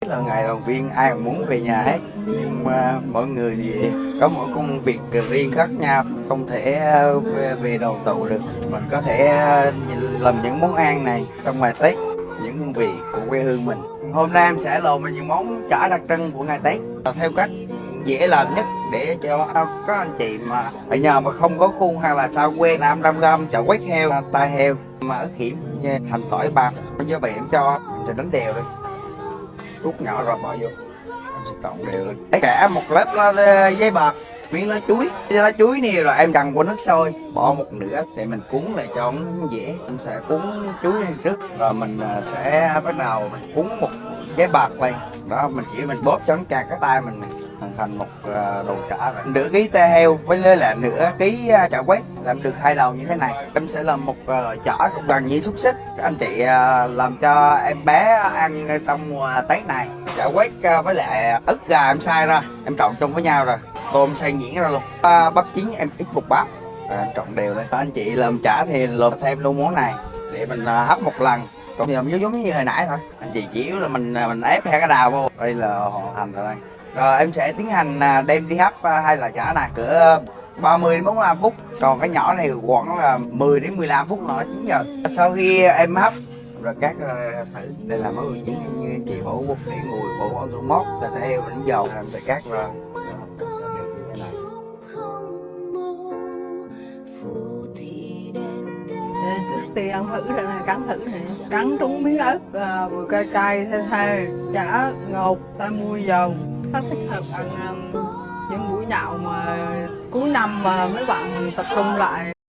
là ngày đầu tiên ai cũng muốn về nhà hết, nhưng mà mọi người thì có mỗi công việc riêng khác nhau, không thể về đầu tụ được. Mình có thể làm những món ăn này trong ngày Tết, những hương vị của quê hương mình. Hôm nay em sẽ làm những món chả đặc trưng của ngày Tết theo cách dễ làm nhất để cho các anh chị mà ở nhà mà không có khuôn hay là sao quê. 500 g chả quét heo, tai heo mà ớt hiểm, hành tỏi bạc. Do vậy em cho thì đánh đều đi, rút nhỏ rồi bỏ vô, em sẽ trộn đều lên. Để cả một lớp giấy bạc, miếng lá chuối này, rồi em cần qua nước sôi bỏ một nửa để mình cuốn lại cho nó dễ. Em sẽ cuốn chuối lên trước, rồi mình sẽ bắt đầu mình cuốn một giấy bạc lên đó, mình bóp cho nó chặt cái tay mình hình thành một đồ chả. Rồi nửa ký tê heo với lại nửa ký chả quét làm được 2 đầu như thế này. Em sẽ làm một loại chả cũng gần như xúc xích, các anh chị làm cho em bé ăn trong mùa Tết này. Chả quét với lại ức gà em xay ra, em trộn chung với nhau, rồi tôm xay nhuyễn ra luôn. Bắp chín em ít một bát, rồi em trộn đều lên. Anh chị làm chả thì làm thêm luôn món này để mình hấp một lần, còn thì làm giống như hồi nãy thôi. Anh chị chỉ yếu là mình ép hai cái đào vô. Đây là hoàn thành rồi đây. Rồi em sẽ tiến hành đem đi hấp hay là chả này cỡ 30 đến 45 phút. Còn cái nhỏ này khoảng là 10 đến 15 phút nữa chín giờ. Sau khi em hấp rồi cắt thử, đây là món đồ chín như anh chị bổ bột để mùi, bổ tủ mốt là theo mình dầu em sẽ cắt ra. Trước tiên ăn thử rồi này, cắn thử này, cắn trúng miếng ớt vừa cay cay the, chả ngọt, ta mua dầu. Rất thích hợp ăn những buổi nhậu mà cuối năm mà mấy bạn tập trung lại.